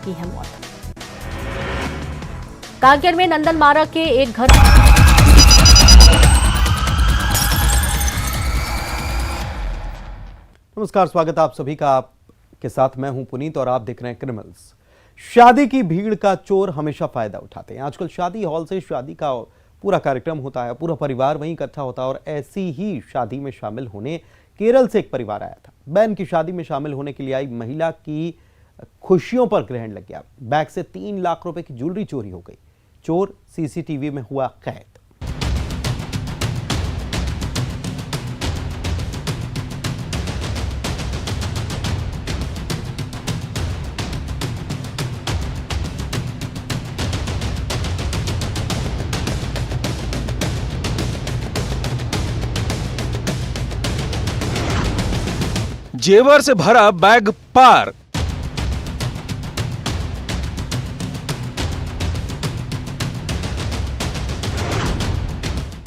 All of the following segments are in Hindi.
की है मौत। कांकेर में नंदन मारा के एक घर नमस्कार, स्वागत आप सभी का। आपके साथ मैं हूं पुनीत और आप देख रहे हैं क्रिमिनल्स। शादी की भीड़ का चोर हमेशा फायदा उठाते हैं। आजकल शादी हॉल से शादी का पूरा कार्यक्रम होता है, पूरा परिवार वहीं इकट्ठा होता है और ऐसी ही शादी में शामिल होने केरल से एक परिवार आया था। बहन की शादी में शामिल होने के लिए आई महिला की खुशियों पर ग्रहण लग गया। बैग से 3 लाख रुपए की ज्वेलरी चोरी हो गई। चोर सीसीटीवी में हुआ कैद। जेवर से भरा बैग पार।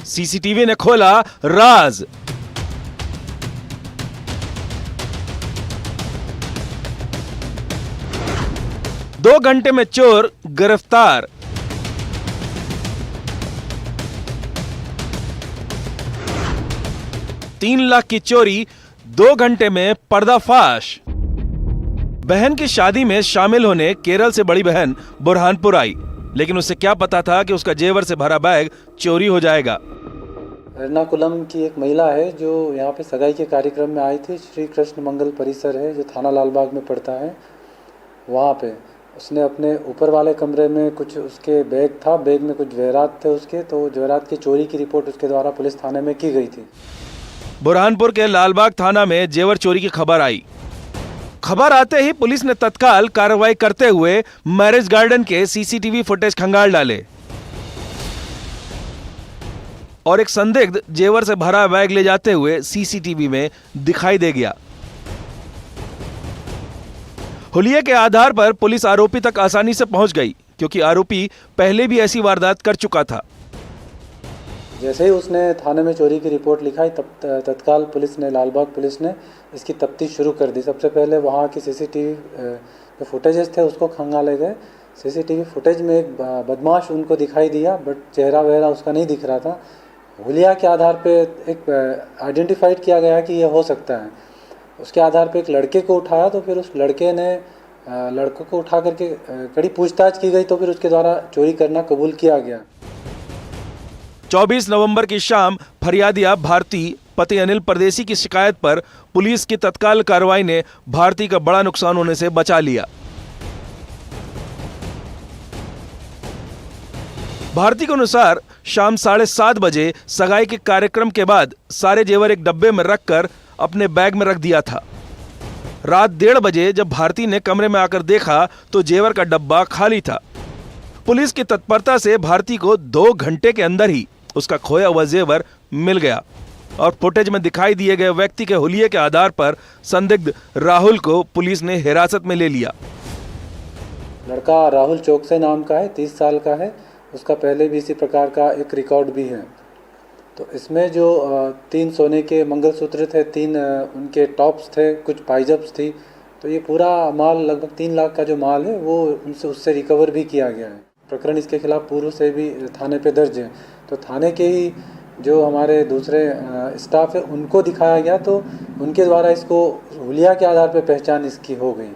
सीसीटीवी ने खोला राज। दो घंटे में चोर गिरफ्तार। तीन लाख की चोरी 2 घंटे में पर्दाफाश। बहन की शादी में शामिल होने केरल से बड़ी बहन बुरहानपुर आई, लेकिन उसे क्या पता था कि उसका जेवर से भरा बैग चोरी हो जाएगा। एर्नाकुलम की एक महिला है जो यहाँ पे सगाई के कार्यक्रम में आई थी। श्री कृष्ण मंगल परिसर है जो थाना लालबाग में पड़ता है। वहाँ पे उसने अपने ऊपर वाले कमरे में कुछ उसके बैग था, बैग में कुछ जेवरात थे उसके, तो जेवरात की चोरी की रिपोर्ट उसके द्वारा पुलिस थाने में की गई थी। बुरहानपुर के लालबाग थाना में जेवर चोरी की खबर आई। खबर आते ही पुलिस ने तत्काल कार्रवाई करते हुए मैरिज गार्डन के सीसीटीवी फुटेज खंगाल डाले और एक संदिग्ध जेवर से भरा बैग ले जाते हुए सीसीटीवी में दिखाई दे गया। हुलिये के आधार पर पुलिस आरोपी तक आसानी से पहुंच गई, क्योंकि आरोपी पहले भी ऐसी वारदात कर चुका था। जैसे ही उसने थाने में चोरी की रिपोर्ट लिखाई, तब तत्काल पुलिस ने, लालबाग पुलिस ने इसकी तफ्तीश शुरू कर दी। सबसे पहले वहाँ की सीसीटीवी जो फुटेजेस थे उसको खंगाले गए। सीसीटीवी फुटेज में एक बदमाश उनको दिखाई दिया, बट चेहरा वगैरह उसका नहीं दिख रहा था। हुलिया के आधार पे एक आइडेंटिफाइड किया गया कि यह हो सकता है। उसके आधार पे एक लड़के को उठाया, तो फिर उस लड़के ने लड़कों को उठा करके कड़ी पूछताछ की गई, तो फिर उसके द्वारा चोरी करना कबूल किया गया। 24 नवंबर की शाम फरियादिया भारती पति अनिल परदेसी की शिकायत पर पुलिस की तत्काल कार्रवाई ने भारती का बड़ा नुकसान होने से बचा लिया। भारती के अनुसार शाम 7:30 बजे सगाई के कार्यक्रम के बाद सारे जेवर एक डब्बे में रखकर अपने बैग में रख दिया था। रात 1:30 बजे जब भारती ने कमरे में आकर देखा तो जेवर का डब्बा खाली था। पुलिस की तत्परता से भारती को 2 घंटे के अंदर ही उसका खोया हुआ जेवर मिल गया और फुटेज में दिखाई दिए गए व्यक्ति के हुलिये के आधार पर संदिग्ध राहुल को पुलिस ने हिरासत में ले लिया। लड़का राहुल चौकसे नाम का है, 30 साल का है। उसका पहले भी इसी प्रकार का एक रिकॉर्ड भी है। तो इसमें जो 3 सोने के मंगलसूत्र थे, 3 उनके टॉप्स थे, कुछ पाइजप्स थी, तो ये पूरा माल लगभग 3 लाख का जो माल है वो उससे रिकवर भी किया गया है। प्रकरण इसके खिलाफ पूर्व से भी थाने पे दर्ज है। तो थाने के ही जो हमारे दूसरे स्टाफ है उनको दिखाया गया, तो उनके द्वारा इसको हुलिया के आधार पर पहचान इसकी हो गई।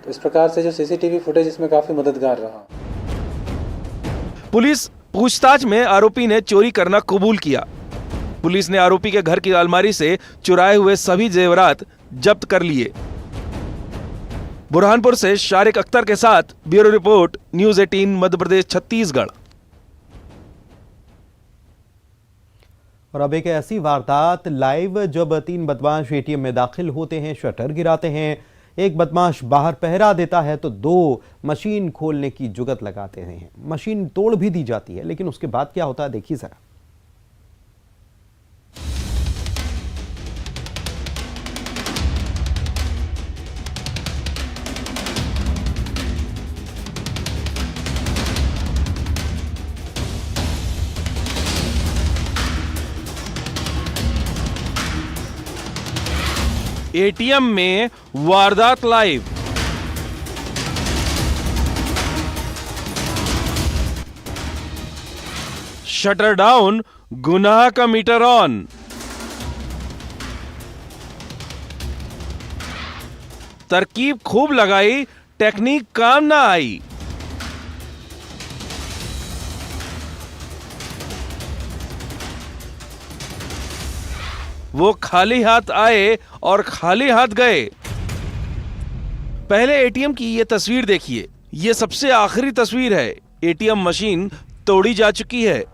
तो इस प्रकार से जो सीसीटीवी फुटेज इसमें काफ़ी मददगार रहा। पुलिस पूछताछ में आरोपी ने चोरी करना कबूल किया। पुलिस ने आरोपी के घर की अलमारी से चुराए हुए सभी जेवरात जब्त कर लिए। बुरहानपुर से शारिक अख्तर के साथ bureau report, news 18 Madhya Pradesh Chhattisgarh. और अब एक ऐसी वारदात लाइव, जब 3 बदमाश एटीएम में दाखिल होते हैं, शटर गिराते हैं। एक बदमाश बाहर पहरा देता है तो 2 मशीन खोलने की जुगत लगाते हैं। मशीन तोड़ भी दी जाती है, लेकिन उसके बाद क्या होता है देखिए जरा। एटीएम में वारदात लाइव। शटर डाउन, गुनाह का मीटर ऑन। तरकीब खूब लगाई, टेक्निक काम ना आई। वो खाली हाथ आए और खाली हाथ गए। पहले एटीएम की ये तस्वीर देखिए, ये सबसे आखिरी तस्वीर है। एटीएम मशीन तोड़ी जा चुकी है।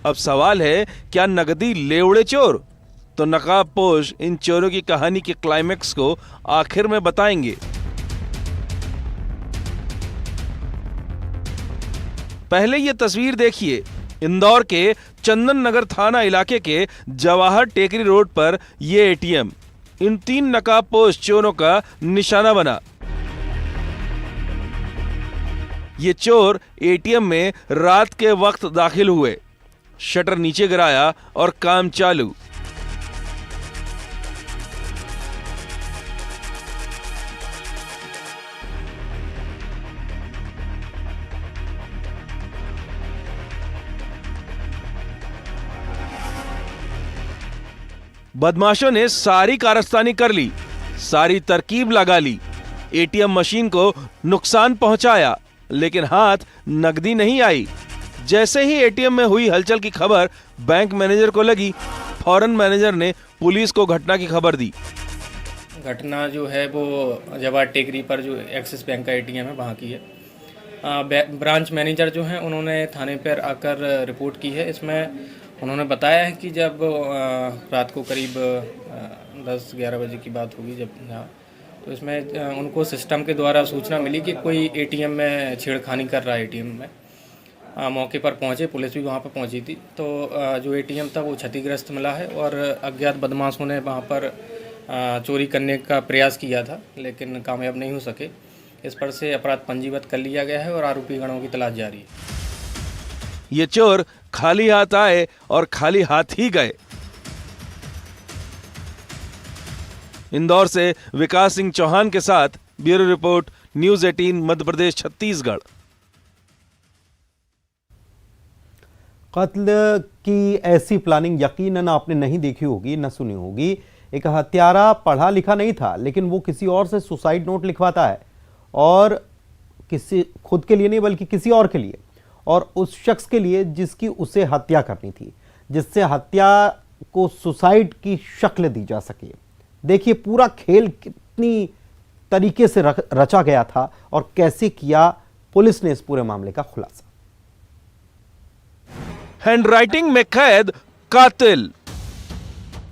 अब सवाल है, क्या नकदी ले उड़े चोर? तो नकाबपोश इन चोरों की कहानी के क्लाइमेक्स को आखिर में बताएंगे। पहले ये तस्वीर देखिए, इंदौर के चंदन नगर थाना इलाके के जवाहर टेकरी रोड पर यह एटीएम इन 3 नकाबपोश चोरों का निशाना बना। ये चोर एटीएम में रात के वक्त दाखिल हुए, शटर नीचे गिराया और काम चालू। बदमाशों ने सारी कारस्तानी कर ली, सारी तरकीब लगा ली, एटीएम मशीन को नुकसान पहुंचाया, लेकिन हाथ नकदी नहीं आई। जैसे ही एटीएम में हुई हलचल की खबर बैंक मैनेजर को लगी, फौरन मैनेजर ने पुलिस को घटना की खबर दी। घटना जो है वो जवाहर टेकरी पर जो एक्सिस बैंक का एटीएम है वहाँ की है। ब्रांच मैनेजर जो हैं उन्होंने थाने पर आकर रिपोर्ट की है। इसमें उन्होंने बताया है कि जब रात को करीब 10-11 बजे की बात होगी जब, तो इसमें उनको सिस्टम के द्वारा सूचना मिली कि कोई एटीएम में छेड़खानी कर रहा है एटीएम में। मौके पर पहुंचे, पुलिस भी वहां पर पहुंची थी। तो जो एटीएम था वो क्षतिग्रस्त मिला है और अज्ञात बदमाशों ने वहां पर चोरी करने का प्रयास किया था, लेकिन कामयाब नहीं हो सके। इस पर से अपराध पंजीबद्ध कर लिया गया है और आरोपी गणों की तलाश जारी है। ये चोर खाली हाथ आए और खाली हाथ ही गए। इंदौर से विकास सिंह चौहान के साथ bureau report, news 18 Madhya Pradesh Chhattisgarh. कत्ल की ऐसी प्लानिंग यकीनन आपने नहीं देखी होगी, न सुनी होगी। एक हत्यारा पढ़ा लिखा नहीं था, लेकिन वो किसी और से सुसाइड नोट लिखवाता है, और किसी खुद के लिए नहीं बल्कि किसी और के लिए, और उस शख्स के लिए जिसकी उसे हत्या करनी थी, जिससे हत्या को सुसाइड की शक्ल दी जा सके। देखिए पूरा खेल कितनी तरीके से रचा गया था और कैसे किया पुलिस ने इस पूरे मामले का खुलासा। हैंडराइटिंग में कैद कातिल।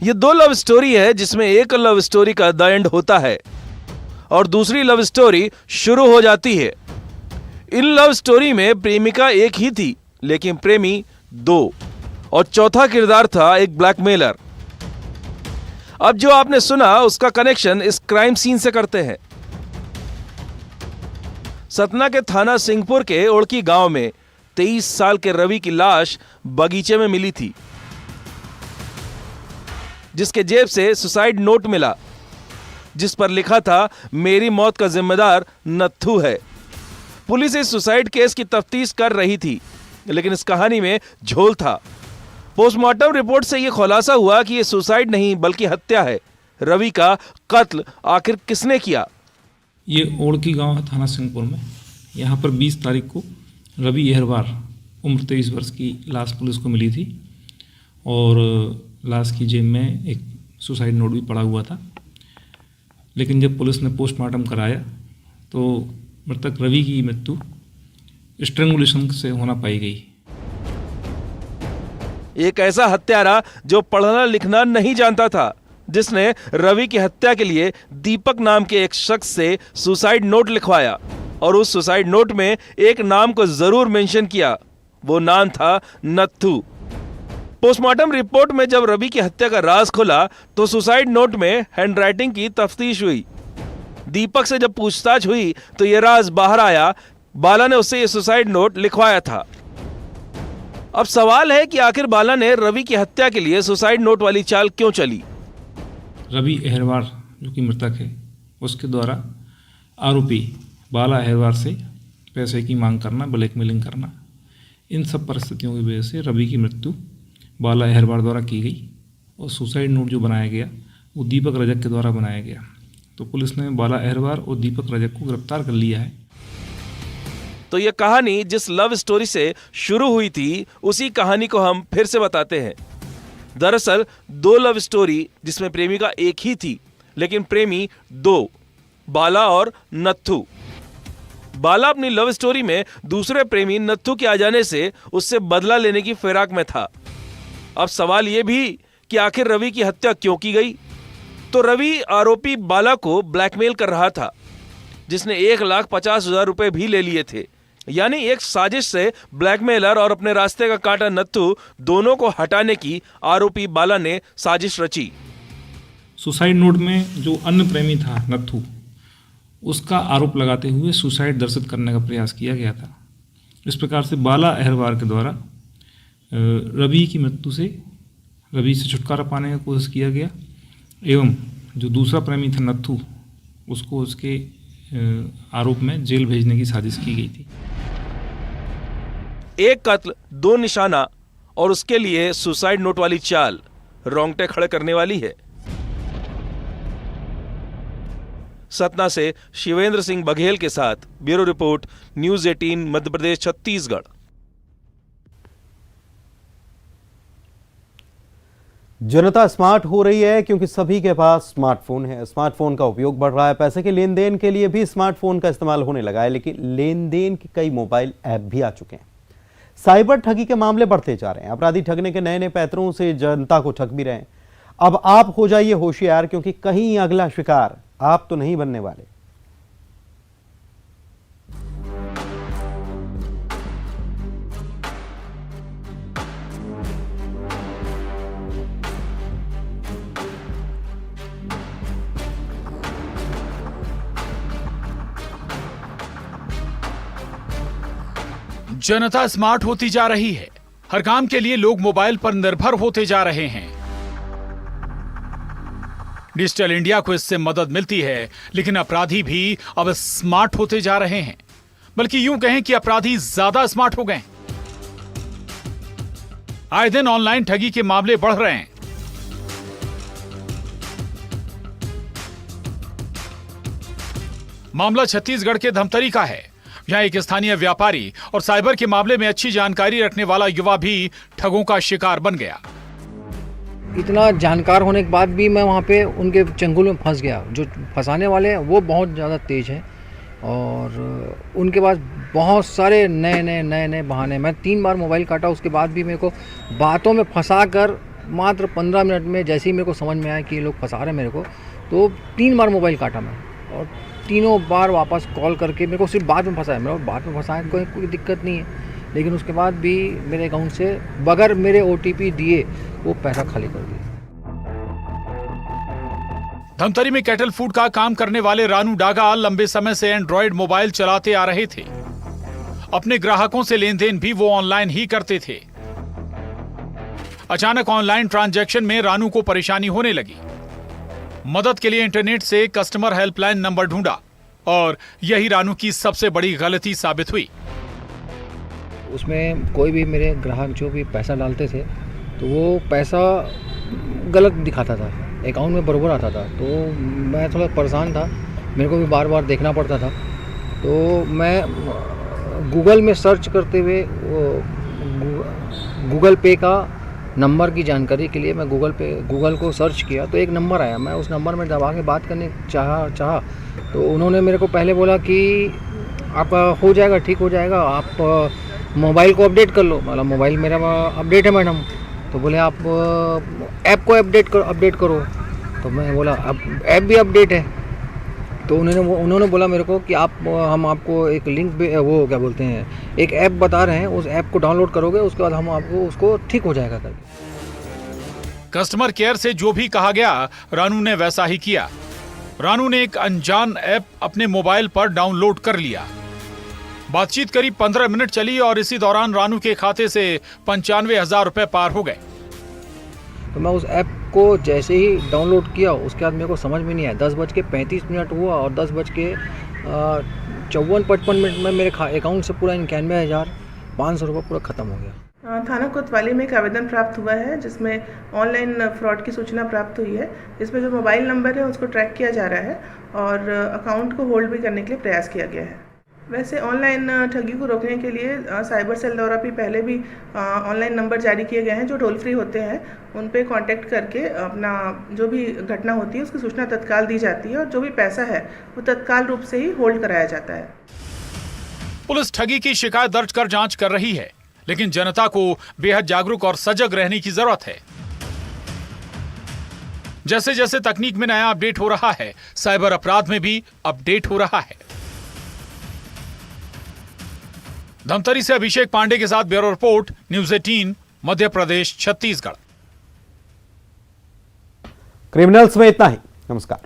ये 2 लव स्टोरी है, जिसमें एक लव स्टोरी का द एंड होता है और दूसरी लव स्टोरी शुरू हो जाती है। इन लव स्टोरी में प्रेमिका एक ही थी, लेकिन प्रेमी 2, और चौथा किरदार था एक ब्लैकमेलर। अब जो आपने सुना उसका कनेक्शन इस क्राइम सीन से करते हैं। सतना के थाना सिंहपुर के ओड़की गांव में 23 साल के रवि की लाश बगीचे में मिली थी, जिसके जेब से सुसाइड नोट मिला, जिस पर लिखा था मेरी मौत का जिम्मेदार नत्थू है। पुलिस इस सुसाइड केस की तफ्तीश कर रही थी, लेकिन इस कहानी में झोल था। पोस्टमार्टम रिपोर्ट से यह खुलासा हुआ कि यह सुसाइड नहीं बल्कि हत्या है। रवि का कत्ल आखिर किसने किया? ये ओड़की गांव है थाना सिंहपुर में। यहाँ पर 20 तारीख को रवि अहरवार उम्र 23 वर्ष की लाश पुलिस को मिली थी, और लाश की जेब में एक सुसाइड नोट भी पड़ा हुआ था। लेकिन जब पुलिस ने पोस्टमार्टम कराया तो मृतक रवि की मृत्यु स्ट्रैंगुलेशन से होना पाई गई। एक ऐसा हत्यारा जो पढ़ना लिखना नहीं जानता था, जिसने रवि की हत्या के लिए दीपक नाम के एक शख्स से सुसाइड नोट लिखवाया, और उस सुसाइड नोट में एक नाम को जरूर मेंशन किया। वो नाम था नत्थू। पोस्टमार्टम रिपोर्ट में जब रवि की हत्या का राज खुला तो सुसाइड नोट में हैंडराइटिंग की तफ्तीश हुई। दीपक से जब पूछताछ हुई तो यह राज बाहर आया, बाला ने उससे यह सुसाइड नोट लिखवाया था। अब सवाल है कि आखिर बाला ने रवि की हत्या के लिए सुसाइड नोट वाली चाल क्यों चली? रवि अहरवार जो कि मृतक है, उसके द्वारा आरोपी बाला अहरवार से पैसे की मांग करना, ब्लैकमेलिंग करना, इन सब परिस्थितियों की वजह से रवि की मृत्यु बाला अहिरवार द्वारा की गई और सुसाइड नोट जो बनाया गया वो दीपक रजक के द्वारा बनाया गया। तो पुलिस ने बाला अहिरवार और दीपक रजक को गिरफ्तार कर लिया है। तो ये कहानी जिस लव स्टोरी से शुरू हुई थी उसी कहानी को हम फिर से बताते हैं। दरअसल 2 लव स्टोरी जिसमें प्रेमिका एक ही थी लेकिन प्रेमी 2, बाला और नत्थू। बाला अपनी लव स्टोरी में दूसरे प्रेमी नत्थू के आ जाने से उससे बदला लेने की फिराक में था। अब सवाल यह भी कि आखिर रवि की हत्या क्यों की गई। तो रवि आरोपी बाला को ब्लैकमेल कर रहा था जिसने 1,50,000 रुपए भी ले लिए थे। यानी एक साजिश से ब्लैकमेलर और अपने रास्ते का कांटा नत्थू दोनों को हटाने की आरोपी बाला ने साजिश रची। सुसाइड नोट में जो अन्य प्रेमी था नत्थू, उसका आरोप लगाते हुए सुसाइड दर्शित करने का प्रयास किया गया था। इस प्रकार से बाला अहिरवार के द्वारा रवि की मृत्यु से, रवि से छुटकारा पाने की कोशिश किया गया एवं जो दूसरा प्रेमी था नत्थू, उसको उसके आरोप में जेल भेजने की साजिश की गई थी। एक कत्ल, 2 निशाना और उसके लिए सुसाइड नोट वाली चाल रोंगटे खड़े करने वाली है। सतना से शिवेंद्र सिंह बघेल के साथ bureau report, news 18 Madhya Pradesh Chhattisgarh. जनता स्मार्ट हो रही है क्योंकि सभी के पास स्मार्टफोन है। स्मार्टफोन का उपयोग बढ़ रहा है। पैसे के लेन देन के लिए भी स्मार्टफोन का इस्तेमाल होने लगा है, लेकिन लेन देन के कई मोबाइल ऐप भी आ चुके हैं। साइबर ठगी के मामले बढ़ते जा रहे हैं। अपराधी ठगने के नए नए पैतरों से जनता को ठग भी रहे हैं। अब आप हो जाइए होशियार, क्योंकि कहीं अगला शिकार आप तो नहीं बनने वाले। जनता स्मार्ट होती जा रही है। हर काम के लिए लोग मोबाइल पर निर्भर होते जा रहे हैं। डिजिटल इंडिया को इससे मदद मिलती है, लेकिन अपराधी भी अब स्मार्ट होते जा रहे हैं। बल्कि यूं कहें कि अपराधी ज्यादा स्मार्ट हो गए। आए दिन ऑनलाइन ठगी के मामले बढ़ रहे हैं। मामला छत्तीसगढ़ के धमतरी का है। यहां एक स्थानीय व्यापारी और साइबर के मामले में अच्छी जानकारी रखने वाला युवा भी ठगों का शिकार बन गया। इतना जानकार होने के बाद भी मैं वहाँ पे उनके चंगुल में फंस गया। जो फंसाने वाले हैं वो बहुत ज़्यादा तेज हैं और उनके पास बहुत सारे नए बहाने। मैं 3 बार मोबाइल काटा, उसके बाद भी मेरे को बातों में फंसा कर मात्र 15 मिनट में जैसे ही मेरे को समझ में आया कि ये लोग फंसा रहे हैं मेरे को, तो 3 बार मोबाइल काटा मैं और तीनों बार वापस कॉल करके मेरे को सिर्फ बाद में फंसाया। मेरे को बाद में फंसाया कोई दिक्कत नहीं है, लेकिन उसके बाद भी मेरे अकाउंट से बगैर मेरे OTP दिए वो पैसा खाली कर दिया। धमतरी में कैटल फूड का काम करने वाले रानू डागा लंबे समय से एंड्रॉयड मोबाइल चलाते आ रहे थे। अपने ग्राहकों से लेन देन भी वो ऑनलाइन ही करते थे। अचानक ऑनलाइन ट्रांजैक्शन में रानू को परेशानी होने लगी। मदद के लिए इंटरनेट से कस्टमर हेल्पलाइन नंबर ढूंढा और यही रानू की सबसे बड़ी गलती साबित हुई। उसमें कोई भी मेरे ग्राहक जो भी पैसा डालते थे तो वो पैसा गलत दिखाता था, अकाउंट में बराबर आता था। तो मैं थोड़ा परेशान था, मेरे को भी बार बार देखना पड़ता था। तो मैं गूगल में सर्च करते हुए गूगल पे का नंबर की जानकारी के लिए मैं गूगल को सर्च किया तो एक नंबर आया। मैं उस नंबर में दबा के बात करने चाहा तो उन्होंने मेरे को पहले बोला कि आपका हो जाएगा, ठीक हो जाएगा, आप मोबाइल को अपडेट कर लो। मतलब मोबाइल मेरा अपडेट है मैडम। तो बोले आप ऐप को अपडेट करो। तो मैं बोला अब ऐप भी अपडेट है। तो उन्होंने बोला मेरे को कि हम आपको एक लिंक वो क्या बोलते हैं, एक ऐप बता रहे हैं, उस ऐप को डाउनलोड करोगे, उसके बाद हम आपको उसको ठीक हो जाएगा करके। कस्टमर केयर से जो भी कहा गया रानू ने वैसा ही किया। रानू ने एक अनजान ऐप अपने मोबाइल पर डाउनलोड कर लिया। बातचीत करीब 15 मिनट चली और इसी दौरान रानू के खाते से 95,000 रुपए पार हो गए। तो मैं उस ऐप को जैसे ही डाउनलोड किया उसके बाद मेरे को समझ में नहीं आया। 10:35 हुआ और 54-55 मिनट में मेरे अकाउंट से पूरा 91,500 रुपये पूरा ख़त्म हो गया। थाना कोतवाली में एक आवेदन प्राप्त हुआ है जिसमें ऑनलाइन फ्रॉड की सूचना प्राप्त हुई है। इसमें जो मोबाइल नंबर है उसको ट्रैक किया जा रहा है और अकाउंट को होल्ड भी करने के लिए प्रयास किया गया है। वैसे ऑनलाइन ठगी को रोकने के लिए साइबर सेल द्वारा भी पहले भी ऑनलाइन नंबर जारी किए गए हैं जो टोल फ्री होते हैं। उन पे कांटेक्ट करके अपना जो भी घटना होती है उसकी सूचना तत्काल दी जाती है और जो भी पैसा है वो तत्काल रूप से ही होल्ड कराया जाता है। पुलिस ठगी की शिकायत दर्ज कर जांच कर रही है, लेकिन जनता को बेहद जागरूक और सजग रहने की जरूरत है। जैसे जैसे तकनीक में नया अपडेट हो रहा है, साइबर अपराध में भी अपडेट हो रहा है। धमतरी से अभिषेक पांडे के साथ bureau report, news 18, Madhya Pradesh, Chhattisgarh. Criminals में इतना ही। नमस्कार।